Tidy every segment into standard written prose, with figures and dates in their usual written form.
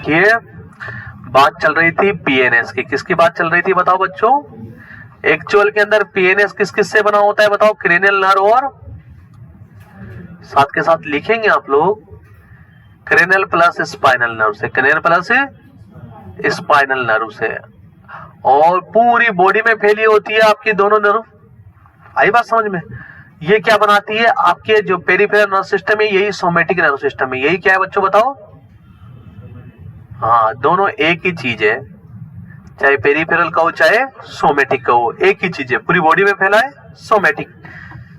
देखिए बात चल रही थी पीएनएस की। किसकी बात चल रही थी बताओ बच्चों? एक्चुअल के अंदर पीएनएस किस किस से बना होता है बताओ? क्रेनियल नर्व और साथ के साथ लिखेंगे आप लोग क्रेनियल प्लस स्पाइनल नर्व से, क्रेनियल प्लस स्पाइनल नर्व से। और पूरी बॉडी में फैली होती है आपकी दोनों नर्व। आई बात समझ में? ये क्या बनाती है? आपके जो पेरिफेरल नर्व सिस्टम है यही सोमेटिक नर्व सिस्टम है। यही क्या है बच्चों बताओ? हाँ, दोनों एक ही चीज है, चाहे पेरिफेरल का हो चाहे सोमेटिक का हो, एक ही चीज है, पूरी बॉडी में फैला है। सोमेटिक,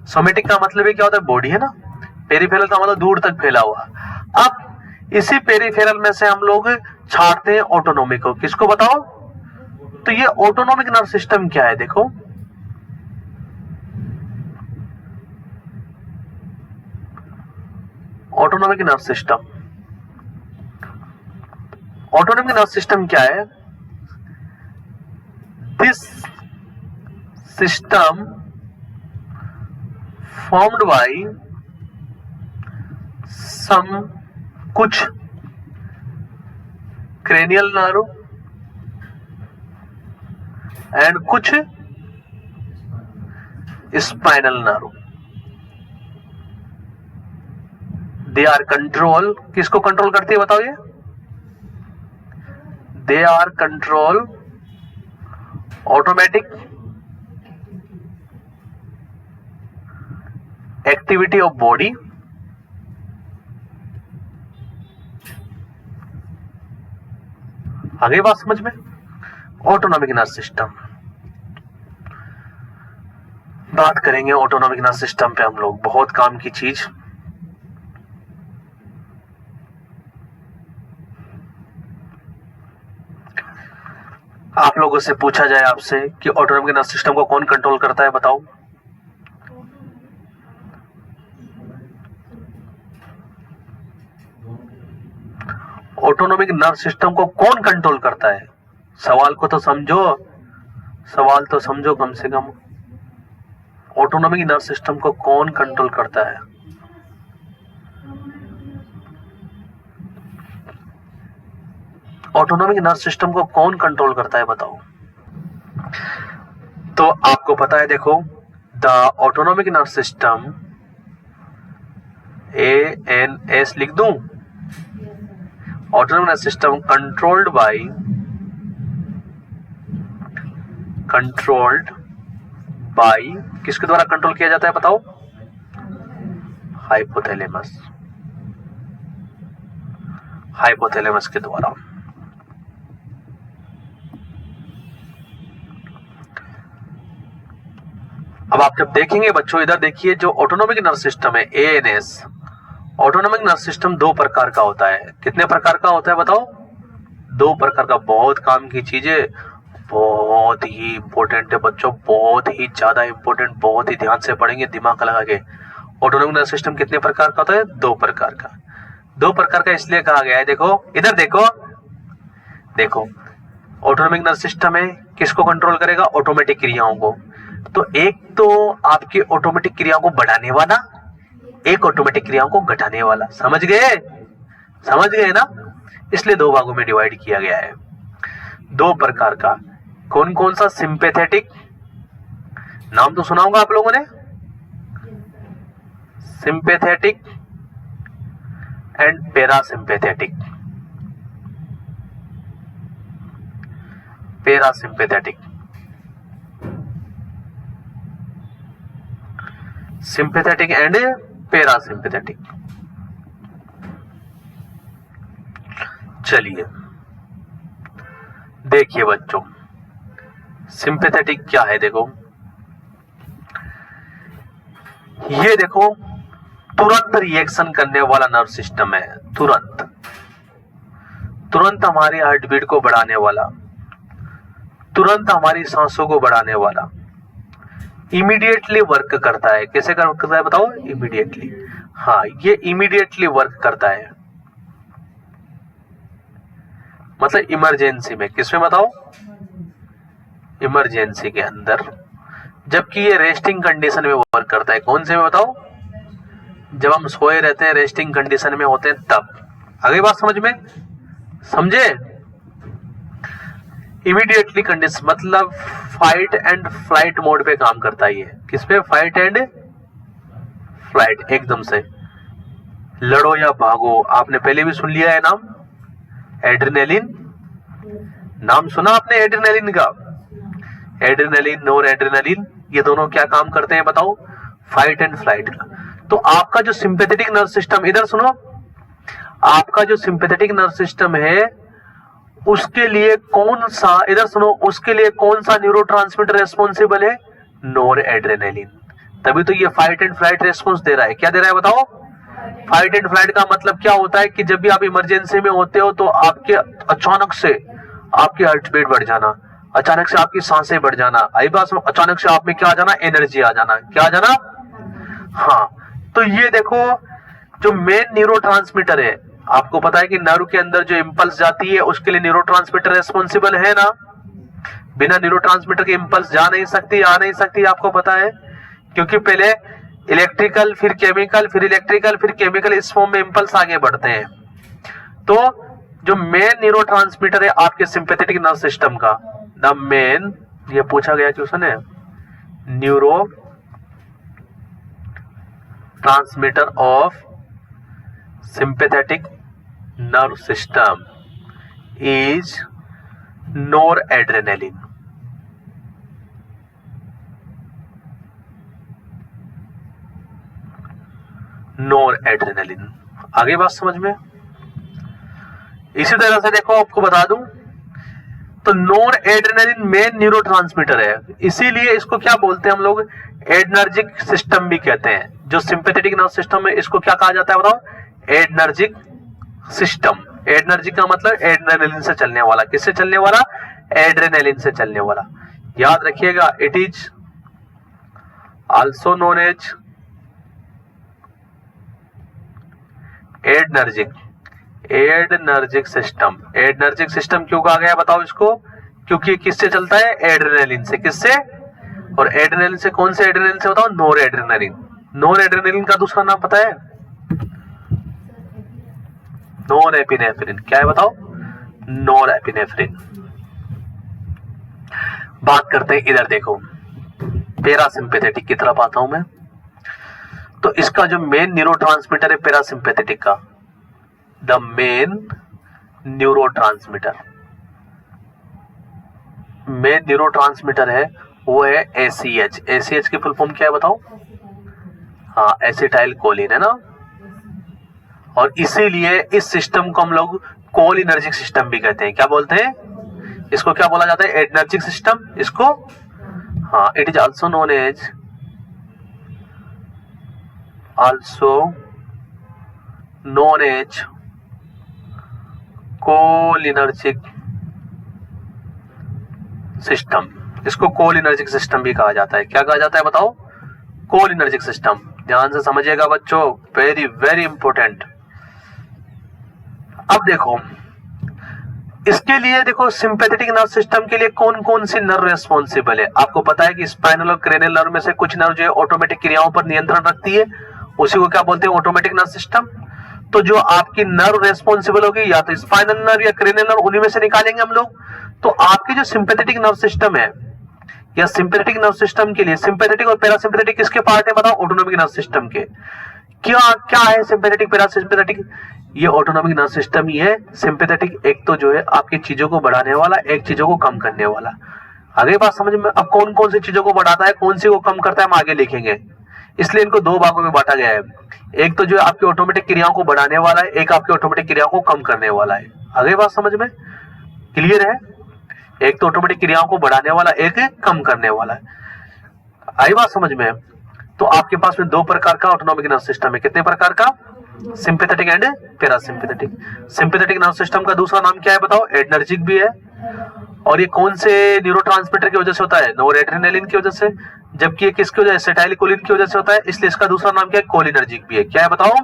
सोमेटिक का मतलब है क्या होता है? बॉडी है ना। पेरिफेरल का मतलब दूर तक फैला हुआ। अब इसी पेरिफेरल में से हम लोग छाटते हैं ऑटोनोमिक को। किसको बताओ? तो ये ऑटोनोमिक नर्व सिस्टम क्या है? देखो autonomic nerve system, autonomic nerve system क्या है? This system formed by some कुछ क्रेनियल नर्व एंड कुछ spinal nerve. They are control, किसको कंट्रोल करती है बताओ? ये they are control automatic activity of body आगे बात समझ में? ऑटोनोमिक नर्व सिस्टम बात करेंगे। ऑटोनोमिक नर्व सिस्टम पे हम लोग बहुत काम की चीज। आप लोगों से पूछा जाए आपसे कि ऑटोनोमिक नर्व सिस्टम को कौन कंट्रोल करता है बताओ? ऑटोनोमिक नर्व सिस्टम को कौन कंट्रोल करता है? सवाल को तो समझो, सवाल तो समझो कम से कम। ऑटोनोमिक नर्व सिस्टम को कौन कंट्रोल करता है? ऑटोनोमिक नर्व सिस्टम को कौन कंट्रोल करता है बताओ? तो आपको पता है, देखो the autonomic nerve system, ANS लिख दूं, autonomic nerve system controlled by किसके द्वारा कंट्रोल किया जाता है बताओ? हाइपोथैलेमस, हाइपोथैलेमस के द्वारा। अब आप जब देखेंगे बच्चों, इधर देखिए, जो ऑटोनोमिक नर्व सिस्टम है ANS, ऑटोनोमिक नर्व सिस्टम दो प्रकार का होता है। कितने प्रकार का होता है बताओ? दो प्रकार का। बहुत काम की चीजें, बहुत ही इंपॉर्टेंट है बच्चों, बहुत ही ज्यादा इंपॉर्टेंट, बहुत ही ध्यान से पढ़ेंगे दिमाग लगा के। ऑटोनोमिक नर्व सिस्टम कितने प्रकार का होता है? दो प्रकार का। दो प्रकार का इसलिए कहा गया है, देखो इधर देखो, देखो ऑटोनोमिक नर्व सिस्टम है, किसको कंट्रोल करेगा? ऑटोमेटिक क्रियाओं को। तो एक तो आपकी ऑटोमेटिक क्रियाओं को बढ़ाने वाला, एक ऑटोमेटिक क्रियाओं को घटाने वाला। समझ गए? समझ गए ना? इसलिए दो भागों में डिवाइड किया गया है। दो प्रकार का। कौन कौन सा? सिंपैथेटिक, नाम तो सुना होगा आप लोगों ने, sympathetic and parasympathetic. Parasympathetic, sympathetic and parasympathetic. चलिए देखिए बच्चों, सिंपैथेटिक क्या है? देखो ये देखो, तुरंत रिएक्शन करने वाला नर्व सिस्टम है। तुरंत, तुरंत हमारी हार्ट बीट को बढ़ाने वाला, तुरंत हमारी सांसों को बढ़ाने वाला, इमीडिएटली वर्क करता है। कैसे करता है बताओ? इमीडिएटली। हाँ, ये इमीडिएटली वर्क करता है, मतलब इमरजेंसी में। किसमें बताओ? इमरजेंसी के अंदर। जबकि ये रेस्टिंग कंडीशन में वर्क करता है। कौन से में बताओ? जब हम सोए रहते हैं, रेस्टिंग कंडीशन में होते हैं, तब। आगे बात समझ में? समझे? इमीडिएटली कंडीशन मतलब फाइट एंड फ्लाइट मोड पे काम करता है ये। किस पे? फाइट एंड फ्लाइट, एकदम से लड़ो या भागो। आपने पहले भी सुन लिया है नाम, एड्रेनालिन। नाम सुना आपने एड्रेनालिन का? एड्रेनालिन, नोर एड्रेनालिन, ये दोनों क्या काम करते हैं बताओ? फाइट एंड फ्लाइट का। तो आपका जो सिंपैथेटिक नर्व सिस्टम, इधर सुनो, आपका जो सिंपैथेटिक नर्व सिस्टम है उसके लिए कौन सा, इधर सुनो, उसके लिए कौन सा न्यूरोट्रांसमीटर रेस्पॉन्सिबल है? नोर एड्रेनालिन। तभी तो ये फाइट एंड फ्लाइट रेस्पॉन्स दे रहा है। क्या दे रहा है बताओ? फाइट एंड फ्लाइट का मतलब क्या होता है कि जब भी आप इमरजेंसी में होते हो तो आपके अचानक से आपकी हार्ट बीट बढ़ जाना, अचानक से आपकी सांसें बढ़ जाना, आई बात, अचानक से आप में क्या आ जाना? एनर्जी आ जाना। क्या आ जाना? हाँ, तो ये देखो जो मेन न्यूरोट्रांसमीटर है, आपको पता है कि नर्व के अंदर जो इंपल्स जाती है उसके लिए न्यूरोट्रांसमीटर रेस्पॉन्सिबल है ना। बिना न्यूरोट्रांसमीटर के इंपल्स जा नहीं सकती, आ नहीं सकती, आपको पता है, क्योंकि पहले इलेक्ट्रिकल, फिर केमिकल, फिर इलेक्ट्रिकल, फिर केमिकल, इस फॉर्म में इंपल्स आगे बढ़ते हैं। तो जो मेन न्यूरोट्रांसमीटर है आपके सिंपैथेटिक नर्व सिस्टम का, द मेन, ये पूछा गया क्वेश्चन है, neuro transmitter of sympathetic nerve system is noradrenaline। noradrenaline, आगे बात समझ में? इसी तरह से देखो, आपको बता दूं तो नोरएड्रेनालिन मेन न्यूरोट्रांसमीटर है, इसीलिए इसको क्या बोलते हैं हम लोग? एडनर्जिक सिस्टम भी कहते हैं। जो सिंपैथेटिक नर्व सिस्टम है इसको क्या कहा जाता है बताओ? एडनर्जिक सिस्टम। एडनर्जिक का मतलब एड्रेनालिन से चलने वाला। किससे चलने वाला? एड्रेनालिन से चलने वाला। याद रखिएगा, it is also known as adrenergic. Adrenergic system. Adrenergic system क्यों कहा गया बताओ इसको? क्योंकि किससे चलता है? एड्रेनालिन से। किससे? और एड्रेनालिन से, कौन से एड्रेनालिन से बताओ? नोर एड्रेनालिन। नोर एड्रेनालिन का दूसरा नाम पता है? नोरेपिनेफ्रिन। क्या है बताओ? नोरेपिनेफ्रिन। बात करते हैं, इधर देखो, पैरासिम्पैथेटिक की तरफ आता हूं मैं। तो इसका जो मेन न्यूरोट्रांसमीटर है पैरासिम्पैथेटिक का, the main neurotransmitter, main neurotransmitter है वो है एसीएच। एसीएच की फुल फॉर्म क्या है बताओ? हाँ, एसिटाइल कोलिन है ना। और इसीलिए इस सिस्टम को हम लोग कोलिनर्जिक सिस्टम भी कहते हैं। क्या बोलते हैं इसको? क्या बोला जाता है? एडनर्जिक सिस्टम इसको। हाँ, it is also known as, cholinergic system. इसको कोलिनर्जिक सिस्टम भी कहा जाता है। क्या कहा जाता है बताओ? Cholinergic system. ध्यान से समझिएगा बच्चों, वेरी वेरी इंपॉर्टेंट। अब देखो, इसके लिए देखो सिंपैथेटिक नर्व सिस्टम के लिए कौन कौन सी नर्व रेस्पॉन्सिबल है? आपको पता है कि स्पाइनल और क्रेनियल नर्व में से कुछ नर्व जो है ऑटोमेटिक क्रियाओं पर नियंत्रण रखती है, उसी को क्या बोलते हैं? Automatic nerve system. तो जो आपकी नर्व रेस्पॉन्सिबल होगी या तो स्पाइनल नर्व या क्रेनियल नर्व, उन्हीं में से निकालेंगे हम लोग। तो आपकी जो सिंपैथेटिक नर्व सिस्टम है या सिंपैथेटिक नर्व सिस्टम के लिए सिंपैथेटिक और पैरासिम्पैथेटिक किसके पार्ट है बताओ? ऑटोनॉमिक नर्व सिस्टम के। क्या क्या है सिंपैथेटिक पैरासिम्पैथेटिक? ये ऑटोनॉमिक नर्व सिस्टम ही है। सिंपैथेटिक एक तो जो है आपकी चीजों को बढ़ाने वाला, एक चीजों को कम करने वाला। आगे बात समझ में? अब कौन कौन सी चीजों को बढ़ाता है, कौन सी को कम करता है, हम आगे लिखेंगे। इसलिए इनको दो भागों में बांटा गया है। एक तो जो है आपकी ऑटोमेटिक क्रियाओं को बढ़ाने वाला है, एक आपकी ऑटोमेटिक क्रियाओं को कम करने वाला है। आगे बात समझ में क्लियर है? एक तो ऑटोमेटिक क्रियाओं को बढ़ाने वाला, एक कम करने वाला है। आई बात समझ में? तो आपके पास में दो प्रकार का ऑटोनॉमिक नर्व सिस्टम है। कितने प्रकार का? Sympathetic and parasympathetic. Sympathetic nerve system का दूसरा नाम क्या है बताओ? एडनर्जिक भी है। और ये कौन से न्यूरोट्रांसमीटर की वजह से होता है? नोरएड्रेनालिन की वजह से। जबकि ये किसकी वजह से? एसिटाइलकोलिन की वजह से होता है। इसलिए इसका दूसरा नाम क्या है? कोलिनर्जिक भी है। क्या है बताओ?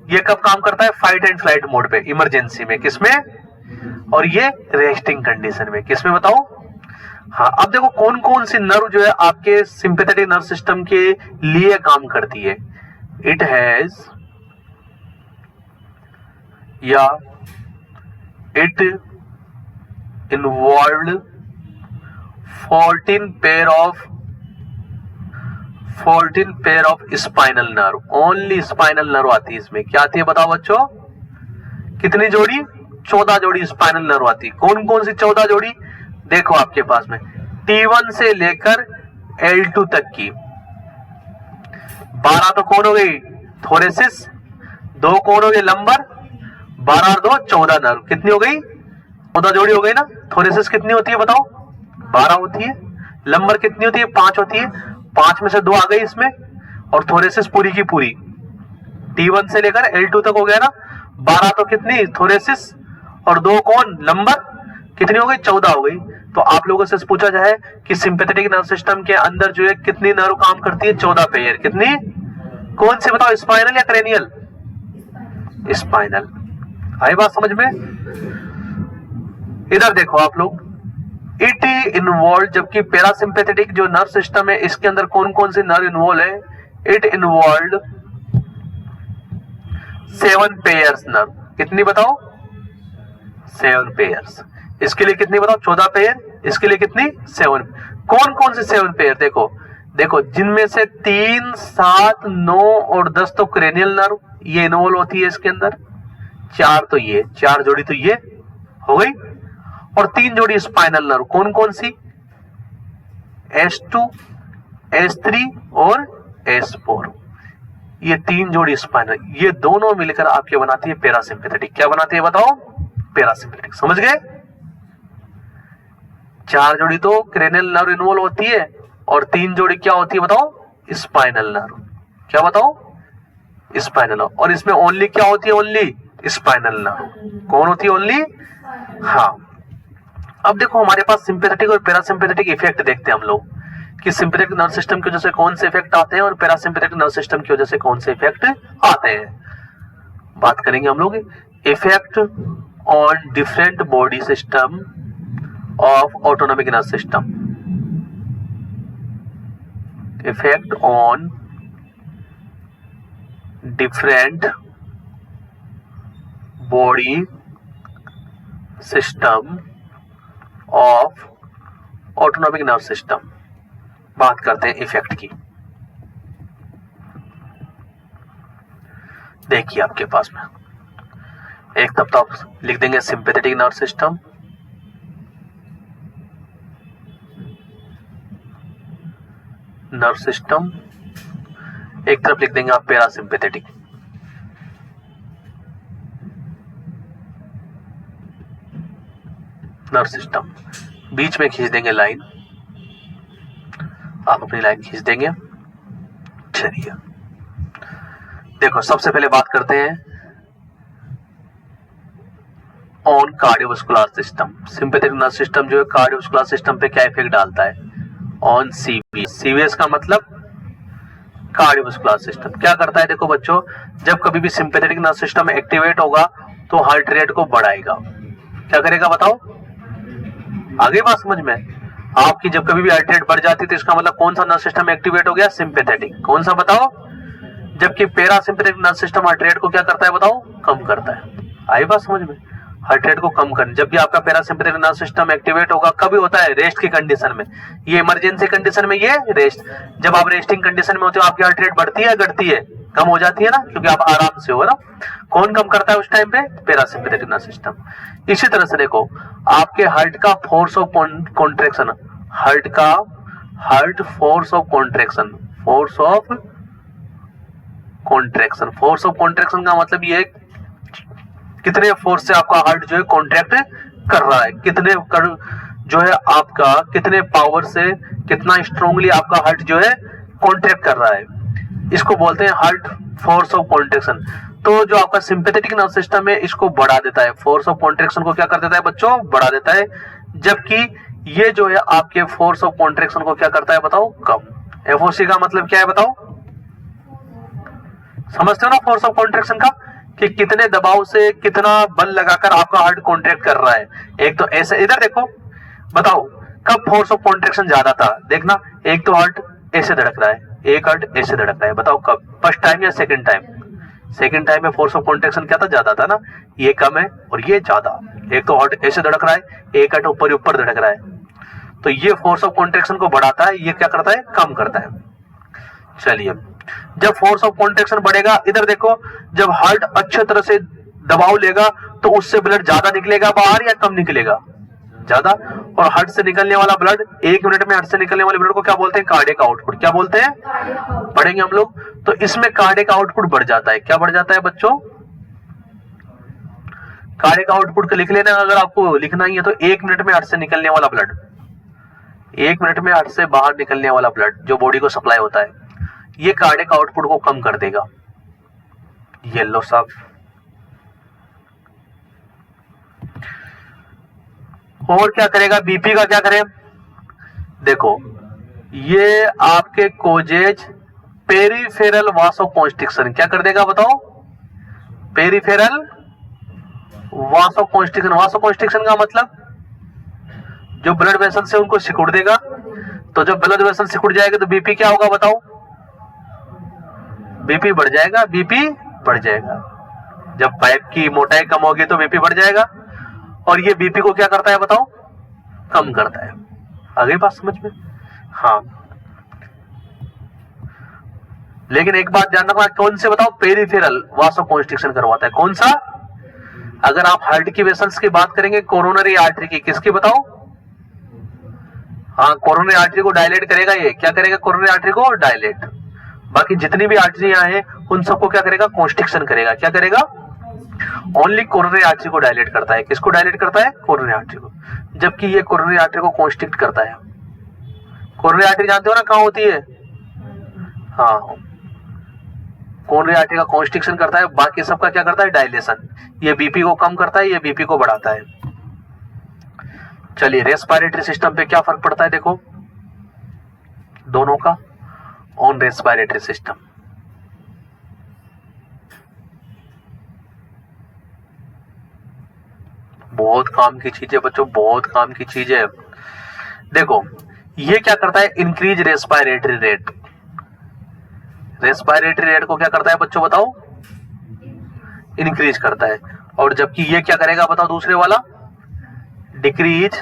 ये कब काम करता है? फाइट एंड फ्लाइट मोड पे, इमरजेंसी में। किसमें? और ये रेस्टिंग कंडीशन में। किसमें बताओ? हाँ, अब देखो कौन कौन सी नर्व जो है आपके सिंपैथेटिक नर्व सिस्टम के लिए काम करती है। इट हैज या it involved 14 pair of spinal nerve, only spinal nerve आती है इसमें। क्या आती है बताओ बच्चों, कितनी जोड़ी? 14 जोड़ी स्पाइनल नर्व आती है। कौन कौन सी 14 जोड़ी? देखो आपके पास में T1 से लेकर L2 तक की 12 तो कौन हो गई? थोरेसिस। 2 कौन हो गए? लंबर। 12 और 2 14 नर्व। कितनी हो गई? 14 जोड़ी हो गई ना। थोरेसिस कितनी होती है बताओ? 12 होती है। लंबर कितनी होती है? 5 होती है। 5 में से 2 आ गई इसमें, और थोरेसिस पूरी की पूरी T1 से लेकर L2 तक हो गया ना। 12 तो कितनी? थोरेसिस, और 2 कौन? लंबर। कितनी हो गई? 14 हो गई। तो आप लोगों से पूछा जाए कि सिंपैथेटिक नर्व सिस्टम के अंदर जो है कितनी नर्व काम करती है? 14 पेयर। कितनी? कौन से बताओ, स्पाइनल या क्रेनियल? स्पाइनल। आई बात समझ में? इधर देखो आप लोग, इट इन्वॉल्व, जबकि पैरासिम्पैथेटिक जो नर्व सिस्टम है इसके अंदर कौन कौन सी नर्व इन्वॉल्व है? It involve 7 pairs nerve. कितनी बताओ? 7 पेयर्स। इसके लिए कितनी बताओ? 14 पेयर। इसके लिए कितनी? 7। कौन कौन से 7 पेयर? देखो देखो, जिनमें से 3, 7, 9 और 10 तो क्रेनियल नर्व ये इन्वॉल्व होती है इसके अंदर। 4 तो ये, 4 जोड़ी तो ये हो गई, और 3 जोड़ी स्पाइनल नर्व। कौन कौन सी? S2, S3 और S4। ये 3 जोड़ी स्पाइनल, ये दोनों मिलकर आपके बनाती है पैरासिम्पैथेटिक। क्या बनाती है बताओ? पैरासिम्पैथेटिक। समझ गए? 4 जोड़ी तो क्रेनियल नर्व इन्वॉल्व होती है, और 3 जोड़ी क्या होती है बताओ? Spinal nerve. क्या बताओ? स्पाइनल। और इसमें ओनली क्या होती है? Only spinal nerve. कौन होती है? ओनली। हाँ, अब देखो हमारे पास सिंपैथेटिक और पैरासिम्पैथेटिक इफेक्ट देखते हैं हम लोग कि सिंपैथेटिक नर्व सिस्टम की वजह से कौन से इफेक्ट आते हैं और पैरासिम्पैथेटिक नर्व सिस्टम की वजह से कौन से इफेक्ट आते हैं। बात करेंगे हम लोग effect on different body system of autonomic nerve system. Effect on different body system of autonomic nerve system. बात करते हैं इफेक्ट की। देखिए आपके पास में एक तब तो आप लिख देंगे sympathetic nerve system, nerve system, एक तरफ लिख देंगे आप पैरासिम्पैथेटिक। नर्व सिस्टम, बीच में खींच देंगे लाइन। आप अपनी लाइन खींच देंगे। चलिए देखो, सबसे पहले बात करते हैं on cardiovascular system. Sympathetic nerve system जो है कार्डियोवास्कुलर सिस्टम पे क्या इफेक्ट डालता है? On CVS. सीवीएस का मतलब कार्डियोवास्कुलर सिस्टम। क्या करता है? देखो बच्चों, जब कभी भी सिंपैथेटिक नर्व सिस्टम एक्टिवेट होगा तो हार्ट रेट को बढ़ाएगा। क्या करेगा बताओ? आगे बात समझ में? आपकी जब कभी भी हार्ट रेट बढ़ जाती है तो इसका मतलब कौन सा नर्व सिस्टम एक्टिवेट हो गया? सिंपैथेटिक। कौन सा बताओ? जबकि parasympathetic nerve system heart rate को क्या करता है बताओ? कम करता है। आई बात समझ में? हार्ट रेट को कम करना। जब भी आपका पैरासिम्पैथेटिक नर्व सिस्टम एक्टिवेट होगा, कभी होता है? रेस्ट की कंडीशन में। ये इमरजेंसी कंडीशन में ये रेस्ट। जब आप रेस्टिंग कंडीशन में होते हो आपकी हार्ट रेट बढ़ती है, घटती है? कम हो जाती है ना, क्योंकि आप आराम से हो ना। कौन कम करता है उस टाइम पे? Parasympathetic nerve system. इसी तरह से देखो, आपके हार्ट का force of contraction, heart force of contraction, force of contraction का मतलब ये कितने फोर्स से आपका हार्ट जो है कॉन्ट्रैक्ट कर रहा है, जो है आपका कितने पावर से, कितना स्ट्रांगली आपका हार्ट जो है कॉन्ट्रैक्ट कर रहा है, इसको बोलते हैं हार्ट फोर्स ऑफ कॉन्ट्रैक्शन। तो जो आपका सिंपैथेटिक नर्व सिस्टम है इसको बढ़ा देता है, फोर्स ऑफ कॉन्ट्रैक्शन को क्या कर देता है बच्चों? बढ़ा देता है। जबकि ये जो है आपके फोर्स ऑफ कॉन्ट्रैक्शन को क्या करता है बताओ? कम। एफओसी का मतलब क्या है बताओ? समझते हो ना फोर्स ऑफ कॉन्ट्रैक्शन का, कि कितने दबाव से कितना बल लगाकर आपका हार्ट कॉन्ट्रैक्ट कर रहा है। एक तो ऐसे, इधर देखो, बताओ कब फोर्स ऑफ कॉन्ट्रैक्शन ज्यादा था? देखना, एक तो हार्ट ऐसे धड़क रहा है, एक हार्ट ऐसे धड़क रहा है, बताओ कब? फर्स्ट टाइम या सेकंड टाइम? सेकंड टाइम में फोर्स ऑफ कॉन्ट्रैक्शन क्या था, ज्यादा था ना, ये कम है और ये ज्यादा। एक तो हार्ट ऐसे धड़क रहा है, एक हार्ट ऊपर ऊपर धड़क रहा है, तो ये फोर्स ऑफ कॉन्ट्रैक्शन को बढ़ाता है, ये क्या करता है, कम करता है। चलिए, जब फोर्स ऑफ कॉन्ट्रैक्शन बढ़ेगा, इधर देखो, जब हार्ट अच्छे तरह से दबाव लेगा तो उससे ब्लड ज्यादा निकलेगा बाहर या कम निकलेगा, ज्यादा। और हार्ट से निकलने वाला ब्लड, 1 मिनट में हार्ट से निकलने वाले ब्लड को क्या बोलते हैं, कार्डियक आउटपुट। क्या बोलते हैं, पढ़ेंगे हम लोग। तो इसमें कार्डियक आउटपुट बढ़ जाता है। क्या बढ़ जाता है बच्चों, कार्डियक आउटपुट को लिख लेना अगर आपको लिखना ही है तो। 1 मिनट में हार्ट से निकलने वाला ब्लड, 1 मिनट में हार्ट से बाहर निकलने वाला ब्लड जो बॉडी को सप्लाई होता है, ये कार्डियक आउटपुट को कम कर देगा। ये लो साहब, और क्या करेगा, बीपी का क्या करें, देखो ये आपके कोजेज पेरिफेरल वासोकॉन्स्ट्रिक्शन क्या कर देगा बताओ, पेरिफेरल वासोकॉन्स्ट्रिक्शन। वासोकॉन्स्ट्रिक्शन का मतलब जो ब्लड वेसल से उनको सिकुड़ देगा। तो जब ब्लड वेसल सिकुड़ जाएगा तो बीपी क्या होगा बताओ, बीपी बढ़ जाएगा, बीपी बढ़ जाएगा। जब पाइप की मोटाई कम होगी तो बीपी बढ़ जाएगा, और ये बीपी को क्या करता है बताओ, कम करता है। आ गई बात समझ में, हाँ। लेकिन एक बात ध्यान रखना, कौन से बताओ, पेरिफेरल वासोकॉन्स्ट्रिक्शन करवाता है, कौन सा। अगर आप हार्ट की वेसल्स की बात करेंगे, कोरोनरी आर्टरी की, किसकी बताओ, हाँ, कोरोनरी आर्टरी को डायलेट करेगा। ये क्या करेगा, कोरोनरी आर्टरी को डायलेट। बाकी जितनी भी आर्टरियां हैं उन सबको क्या करेगा, कॉन्स्ट्रिक्शन करेगा। क्या करेगा, ओनली कोरोनरी आर्टरी को डायलेट करता है। किसको डायलेट करता है, कोरोनरी आर्टरी को। जबकि ये कोरोनरी आर्टरी को कॉन्स्ट्रिक्ट करता है। कोरोनरी आर्टरी जानते हो ना कहां होती है, हाँ, कोरोनरी आर्टरी का कॉन्स्ट्रिक्शन करता है, बाकी सबका क्या करता है, डायलेशन। ये बीपी को कम करता है, ये बीपी को बढ़ाता है। चलिए, रेस्पिरेटरी सिस्टम पे क्या फर्क पड़ता है देखो दोनों का, ऑन रेस्पिरेटरी सिस्टम। बहुत काम की चीज है बच्चों, बहुत काम की चीज है। देखो ये क्या करता है, increase respiratory rate. Respiratory rate को क्या करता है बच्चों बताओ, इंक्रीज करता है। और जबकि ये क्या करेगा बताओ, दूसरे वाला decrease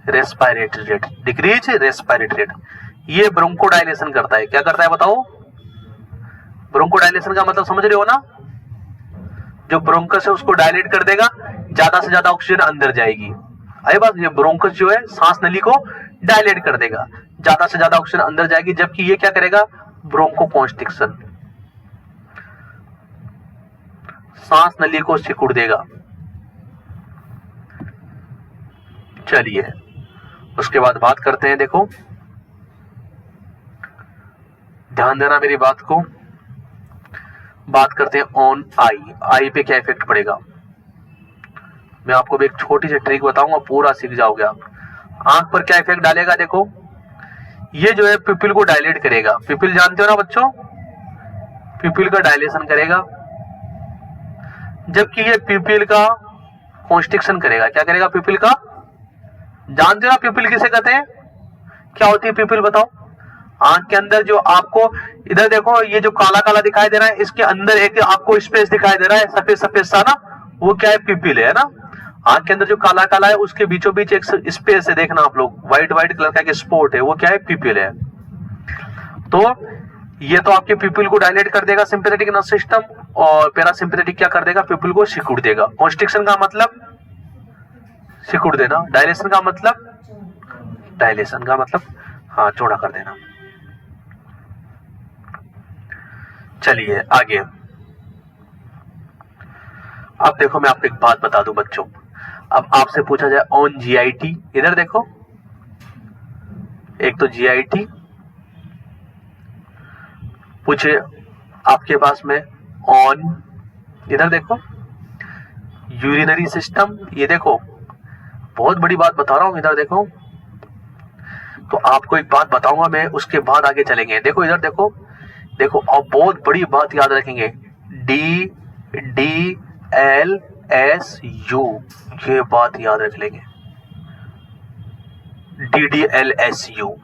respiratory rate, decrease respiratory rate. ये ब्रोंकोडाइलेशन करता है। क्या करता है बताओ, ब्रोंकोडाइलेशन का मतलब समझ रहे हो ना, जो ब्रोंकस है उसको डायलेट कर देगा, ज्यादा से ज्यादा ऑक्सीजन अंदर जाएगी। अरे बात, ये ब्रोंकस जो है सांस नली को डायलेट कर देगा, ज्यादा से ज्यादा ऑक्सीजन अंदर जाएगी। जबकि ये क्या करेगा, ब्रोंकोकॉन्स्ट्रिक्शन, सांस नली को सिकुड़ देगा। चलिए उसके बाद बात करते हैं, देखो ध्यान देना मेरी बात को, बात करते हैं ऑन आई। आई पे क्या इफेक्ट पड़ेगा, मैं आपको भी एक छोटी सी ट्रिक बताऊंगा, पूरा सीख जाओगे आप। आंख पर क्या इफेक्ट डालेगा, देखो ये जो है पिपिल को डायलेट करेगा। पिपिल जानते हो ना बच्चों, पिपिल का डायलेशन करेगा। जबकि ये पिपिल का कॉन्स्ट्रिक्शन करेगा। क्या करेगा, पिपिल का, जानते हो ना पिपिल किसे कहते हैं, क्या होती है पिपिल बताओ। आंख के अंदर जो आपको, इधर देखो ये जो काला काला दिखाई दे रहा है, इसके अंदर एक आपको स्पेस दिखाई दे रहा है, सफेद सफेद सा ना, वो क्या है, पिपिल है ना। आंख के अंदर जो काला काला है उसके बीचों बीच एक स्पेस है, देखना आप लोग, व्हाइट व्हाइट कलर का एक स्पॉट है, वो क्या है, पिपिल है। तो ये तो आपके पिपिल को डायलेट कर देगा सिंपैथेटिक नर्व सिस्टम, और पैरासिम्पैथेटिक क्या कर देगा, पिपिल को सिकुड़ देगा। कॉन्स्ट्रिक्शन का मतलब सिकुड़ देना, डायलेशन का मतलब, डायलेशन का मतलब हाँ चौड़ा कर देना। चलिए आगे, अब देखो मैं आपको एक बात बता दूं बच्चों, अब आपसे पूछा जाए ऑन जीआईटी, इधर देखो, एक तो जीआईटी पूछे आपके पास में, ऑन इधर देखो यूरिनरी सिस्टम, ये देखो बहुत बड़ी बात बता रहा हूं, इधर देखो। तो आपको एक बात बताऊंगा मैं, उसके बाद आगे चलेंगे। देखो इधर देखो, देखो अब बहुत बड़ी बात याद रखेंगे, D D L S U, ये बात याद रख लेंगे, D D L S U.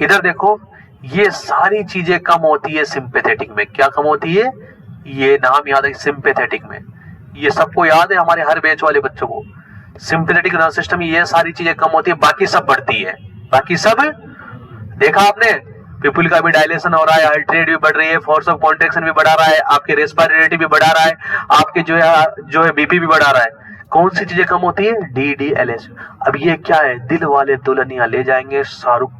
इधर देखो ये सारी चीजें कम होती है सिंपैथेटिक में। क्या कम होती है, ये नाम याद है सिंपैथेटिक में, ये सबको याद है हमारे हर बैच वाले बच्चों को। सिंपैथेटिक नर्वस सिस्टम में ये सारी चीजें कम होती है, बाकी सब बढ़ती है। बाकी सब देखा आपने, पिपुल का भी डायलेशन हो रहा है, हार्ट रेट भी बढ़ रही है, फोर्स ऑफ कॉन्ट्रैक्शन भी बढ़ा रहा है, आपके रेस्पिरेटरी भी बढ़ा रहा है, आपके जो है बीपी भी बढ़ा रहा है। कौन सी चीजें कम होती है? DDLS। अब ये क्या है? दिल वाले दुल्हनिया ले जाएंगे शाहरुख,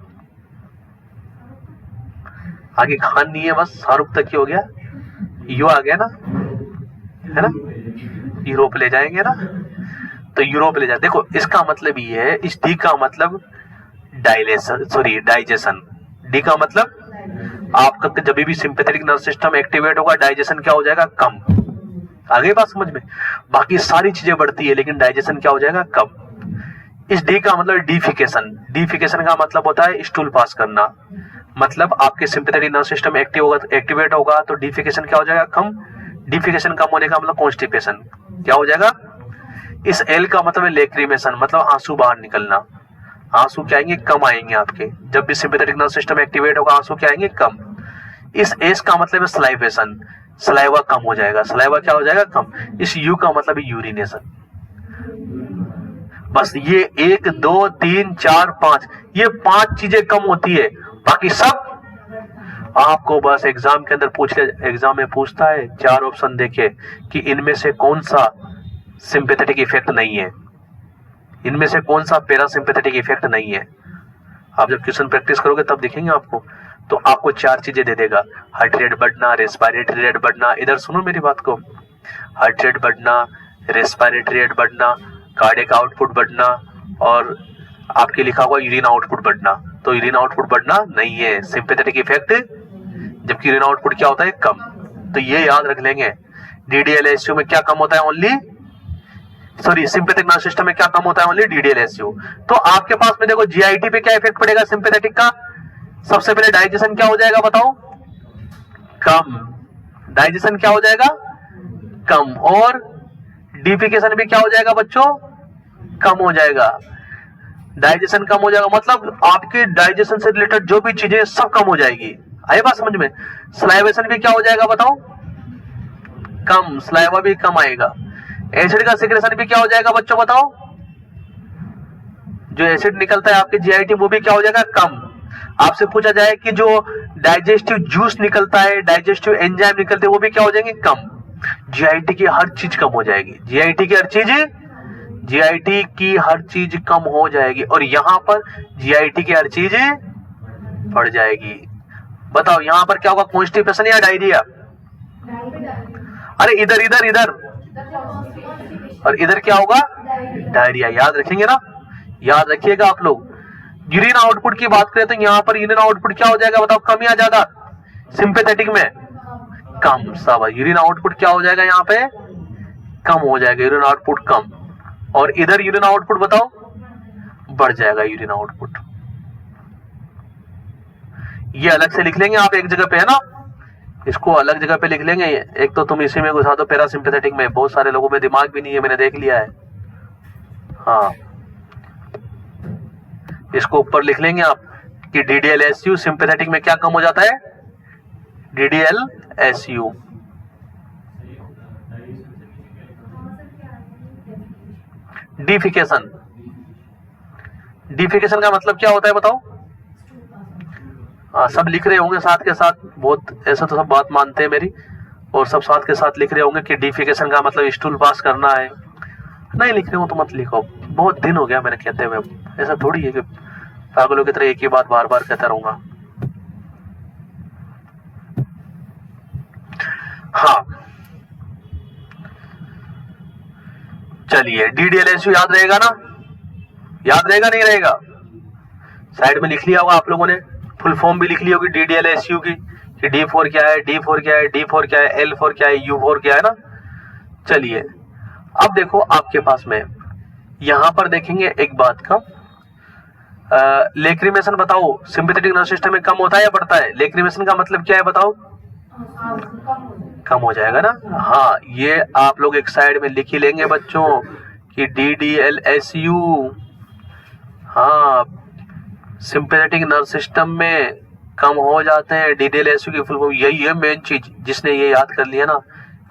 आगे खान नहीं है, बस शाहरुख तक ही हो गया, यू आ गया ना, है ना, यूरोप ले जाएंगे ना, तो यूरोप ले जाए। देखो इसका मतलब ये है, इस डी का मतलब डाइजेशन, डी का मतलब आपका जब भी सिंपैथेटिक नर्वस सिस्टम एक्टिवेट होगा, डाइजेशन क्या हो जाएगा? कम। आगे बात समझ में? बाकी सारी चीजें बढ़ती है लेकिन डाइजेशन क्या हो जाएगा? कम। इस डी का मतलब डिफिकेशन, डिफिकेशन का मतलब होता है स्टूल पास करना, मतलब आपके सिंपैथेटिक नर्वस सिस्टम एक्टिवेट होगा तो डिफिकेशन क्या हो जाएगा? कम। डिफिकेशन कम होने का मतलब कॉन्स्टिपेशन क्या हो जाएगा? इस एल का मतलब है लेक्रिमेशन, मतलब आंसू बाहर निकलना, आंसू क्या आएंगे? कम आएंगे आपके, जब भी सिंपैथेटिक नर्वस सिस्टम एक्टिवेट होगा आंसू क्या आएंगे? कम। इस एस का मतलब है सलाइवेशन, सलाइवा कम हो जाएगा, सलाइवा क्या हो जाएगा? कम। इस यू का मतलब है यूरिनेशन। बस ये 1 2 3 4 5, ये 5 चीजें कम होती है, बाकी सब आपको बस एग्जाम के अंदर एग्जाम में पूछता है 4 ऑप्शन देके कि इनमें से कौन सा सिंपैथेटिक इफेक्ट नहीं है, इनमें से कौन सा पैरासिम्पैथेटिक इफेक्ट नहीं है। आप जब क्वेश्चन प्रैक्टिस करोगे तब दिखेंगे आपको, तो आपको 4 चीजें दे देगा, हार्ट रेट बढ़ना, रेस्पिरेटरी रेट बढ़ना, इधर सुनो मेरी बात को, हार्ट रेट बढ़ना, रेस्पिरेटरी रेट बढ़ना, कार्डियक आउटपुट बढ़ना, और आपके लिखा हुआ यूरिन आउटपुट बढ़ना। तो यूरिन आउटपुट बढ़ना नहीं है सिंपैथेटिक इफेक्ट, जबकि यूरिन आउटपुट क्या होता है? कम। तो ये याद रख लेंगे, DDLSU में क्या कम होता है? ओनली सिंपैथेटिक नर्वस सिस्टम में क्या कम होता है? Only DDLSU। तो आपके पास में देखो GIT पे क्या इफेक्ट पड़ेगा सिंपैथेटिक का? सबसे पहले डाइजेशन क्या हो जाएगा बताओ? कम। डाइजेशन क्या हो जाएगा? कम। और डिफिकेशन भी क्या हो जाएगा बच्चों? कम हो जाएगा। डाइजेशन कम हो जाएगा मतलब आपके डाइजेशन से रिलेटेड जो भी चीजें सब कम हो जाएगी। आई बात समझ में? सलाइवेशन भी क्या हो जाएगा बताओ? कम। सलाइवा भी कम आएगा। एसिड का सिक्रेशन भी क्या हो जाएगा बच्चों बताओ? जो एसिड निकलता है आपके GIT वो भी क्या हो जाएगा? कम। आपसे पूछा जाए कि जो डाइजेस्टिव जूस निकलता है, डाइजेस्टिव एंजाइम निकलते हैं, वो भी क्या हो जाएंगे? कम। GIT की हर चीज कम हो जाएगी, GIT की हर चीज कम हो जाएगी, और यहां पर GIT की हर चीज बढ़ जाएगी। बताओ यहां पर क्या होगा? कॉन्स्टिपेशन या डायरिया? अरे इधर और इधर क्या होगा? डायरिया। याद रखेंगे ना? याद रखिएगा आप लोग। यूरिन आउटपुट की बात करें तो यहाँ पर यूरिन आउटपुट क्या हो जाएगा बताओ? कम या ज्यादा? सिंपैथेटिक में कम। सब यूरिन आउटपुट क्या हो जाएगा? यहाँ पे कम हो जाएगा, यूरिन आउटपुट कम। और इधर यूरिन आउटपुट बताओ? बढ़ जाएगा यूरिन आउटपुट। ये अलग से लिख लेंगे आप एक जगह पे, है ना, इसको अलग जगह पे लिख लेंगे। एक तो तुम इसी में घुसा दो पैरासिम्पैथेटिक में, बहुत सारे लोगों में दिमाग भी नहीं है, मैंने देख लिया है। हाँ, इसको ऊपर लिख लेंगे आप कि DDLSU सिंपैथेटिक में क्या कम हो जाता है? DDLSU। डिफिकेशन, डिफिकेशन का मतलब क्या होता है बताओ? सब लिख रहे होंगे साथ के साथ, बहुत ऐसा तो सब बात मानते हैं मेरी, और सब साथ के साथ लिख रहे होंगे कि डिफिकेशन का मतलब स्टूल पास करना है। नहीं लिख रहे हो तो मत लिखो, बहुत दिन हो गया मैंने कहते हुए। ऐसा थोड़ी है कि पागलों की तरह एक ही बात बार बार कहता रहूंगा। हाँ चलिए, DDLSU याद रहेगा ना? याद रहेगा नहीं रहेगा? साइड में लिख लिया होगा आप लोगों ने, फुल फॉर्म भी लिख ली होगी DDLSU की, कि D4 क्या है, D4 क्या है, D4 क्या है, L4 क्या है, U4 क्या है ना। चलिए अब देखो आपके पास में यहां पर देखेंगे एक बात का, लेक्रिमेशन बताओ सिंपैथेटिक नर्वस सिस्टम में कम होता है या बढ़ता है? लेक्रिमेशन का मतलब क्या है बताओ? कम हो जाएगा ना। हाँ, ये आप लोग एक साइड में लिख ही लेंगे बच्चों कि DDLSU हाँ सिंपैथेटिक नर्वस सिस्टम में कम हो जाते हैं। DDLSU की फुल फॉर्म यही है मेन चीज, जिसने ये याद कर लिया ना,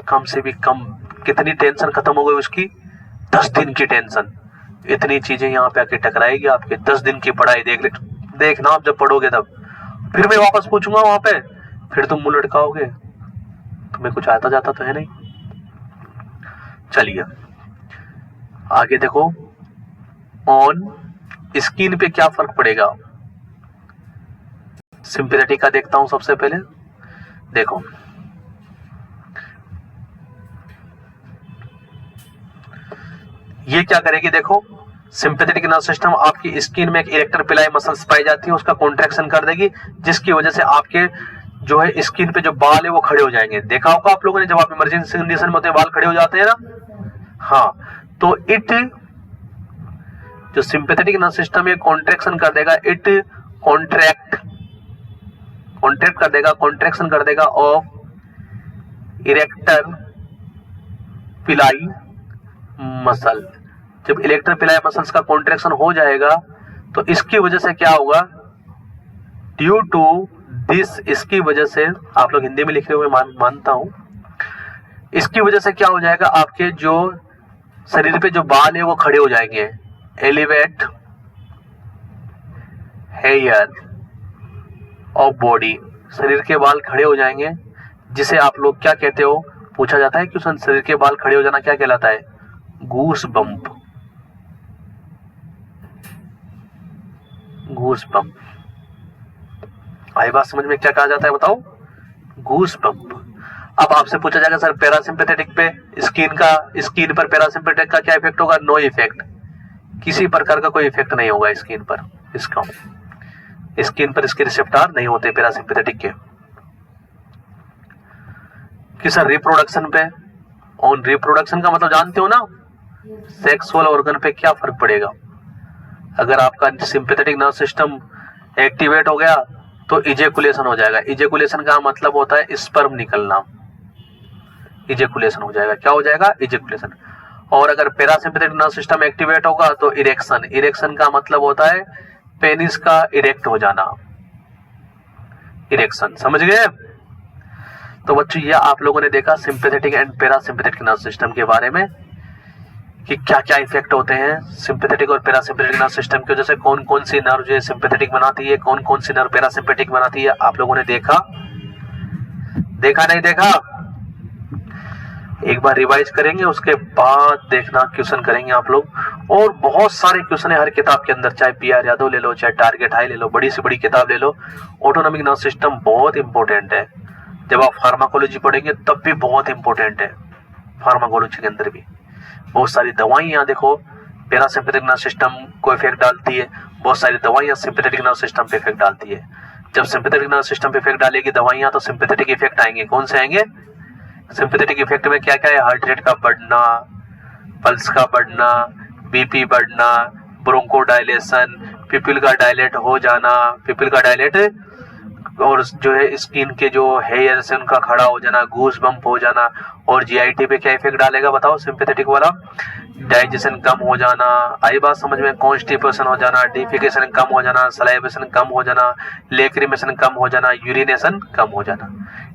कम से भी कम कितनी टेंशन खत्म हो गई उसकी, 10 दिन की टेंशन। इतनी चीजें यहाँ पे आके टकराएगी आपके। 10 दिन की पढ़ाई देखना आप जब पढ़ोगे तब। फिर मैं वापस पूछूंगा वहां पे, फिर तुम मुंह लटकाओगे, तुम्हें कुछ आता जाता तो है नहीं। चलिए आगे देखो, ऑन स्किन पे क्या फर्क पड़ेगा। सिंपैथेटिक का देखता हूं सबसे पहले। देखो ये क्या करेगी, देखो सिंपैथेटिक नर्व सिस्टम आपकी स्किन में एक इरेक्टर पिलाई मसल्स पाई जाती है, उसका कॉन्ट्रैक्शन कर देगी, जिसकी वजह से आपके जो है स्किन पे जो बाल है वो खड़े हो जाएंगे। देखा होगा आप लोगों ने, जब आप इमरजेंसी कंडीशन में होते हैं बाल खड़े हो जाते हैं ना। हाँ, तो इट जो सिंपैथेटिक नर्व सिस्टम ये कॉन्ट्रैक्शन कर देगा, इट कॉन्ट्रैक्ट कर देगा, कॉन्ट्रैक्शन कर देगा ऑफ इरेक्टर पिलाई मसल। जब इरेक्टर पिलाई मसल्स का कॉन्ट्रैक्शन हो जाएगा तो इसकी वजह से क्या होगा, ड्यू टू दिस, इसकी वजह से, आप लोग हिंदी में लिखे हुए मानता हूं, इसकी वजह से क्या हो जाएगा, आपके जो शरीर पे जो बाल है वो खड़े हो जाएंगे। एलिवेट हेयर ऑफ बॉडी, शरीर के बाल खड़े हो जाएंगे, जिसे आप लोग क्या कहते हो, पूछा जाता है क्वेश्चन, शरीर के बाल खड़े हो जाना क्या कहलाता है, गूस बम्प। गूस बम्प आई बात समझ में, क्या कहा जाता है बताओ, गूस बम्प। अब आपसे पूछा जाएगा सर पैरासिम्पैथेटिक पे स्किन पर पैरासिम्पैथेटिक का क्या इफेक्ट होगा, नो इफेक्ट, किसी प्रकार का कोई इफेक्ट नहीं होगा स्किन पर, इसका स्किन पर इसके रिसेप्टर नहीं होते पैरासिम्पैथेटिक के। कि सर रिप्रोडक्शन पे, ऑन रिप्रोडक्शन का मतलब जानते हो ना, सेक्सुअल ऑर्गन पे क्या फर्क पड़ेगा। अगर आपका सिंपैथेटिक नर्व सिस्टम एक्टिवेट हो गया तो इजेकुलेशन हो जाएगा। इजेकुलेशन का मतलब होता है स्पर्म निकलना, इजेकुलेशन हो जाएगा। क्या हो जाएगा, इजेकुलेशन। और अगर पैरासिम्पैथेटिक नर्व सिस्टम एक्टिवेट होगा तो इरेक्शन, इरेक्शन का मतलब होता है पेनिस का इरेक्ट हो जाना, इरेक्शन, समझ गए। तो बच्चों ये आप लोगों ने देखा sympathetic and parasympathetic nerve system के बारे में कि क्या क्या इफेक्ट होते हैं सिंपैथेटिक और पैरासिम्पैथेटिक नर्व सिस्टम की वजह से, कौन कौन सी नर्व जो है सिंपैथेटिक बनाती है, कौन कौन सी नर्व पैरासिम्पैथेटिक बनाती है, आप लोगों ने देखा नहीं देखा। एक बार रिवाइज करेंगे, उसके बाद देखना क्वेश्चन करेंगे आप लोग, और बहुत सारे क्वेश्चन है हर किताब के अंदर, चाहे PR यादव ले लो, चाहे टारगेट हाई ले लो, बड़ी से बड़ी किताब ले लो। ऑटोनॉमिक नर्व सिस्टम बहुत इंपॉर्टेंट है, जब आप फार्माकोलॉजी पढ़ेंगे तब भी बहुत इंपॉर्टेंट है। फार्माकोलॉजी के अंदर भी बहुत सारी दवाइयां देखो पैरासिम्पैथेटिक नर्व सिस्टम को इफेक्ट डालती है, बहुत सारी दवाइयां सिंपैथेटिक नर्व सिस्टम पे इफेक्ट डालती है। जब सिंपैथेटिक नर्व सिस्टम पे इफेक्ट डालेगी दवाइयां तो सिंपैथेटिक इफेक्ट आएंगे। कौन से आएंगे, सिंपैथेटिक इफेक्ट में क्या क्या है, हार्ट रेट का बढ़ना, पल्स का बढ़ना, BP बढ़ना, ब्रोंकोडायलेशन, पिपिल का डायलेट हो जाना, पिपिल का डायलेट, और जो है स्किन के जो हेयर से उनका खड़ा हो जाना, गूस बम्प हो जाना। और GIT पे क्या इफेक्ट डालेगा बताओ सिंपैथेटिक वाला, डाइजेशन कम हो जाना, आई बात समझ में, कॉन्स्टिपेशन हो जाना, डिफिकेशन कम हो जाना, सलाइवेशन कम हो जाना, लेक्रिमेशन कम हो जाना, यूरिनेशन कम हो जाना।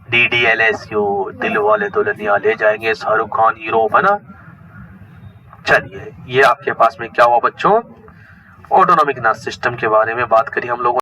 DDLSU, दिल वाले दुल्हनिया ले जाएंगे, शाहरुख खान हीरो बना। चलिए ये आपके पास में क्या हुआ बच्चों, ऑटोनॉमिक नर्व सिस्टम के बारे में बात करी हम लोगों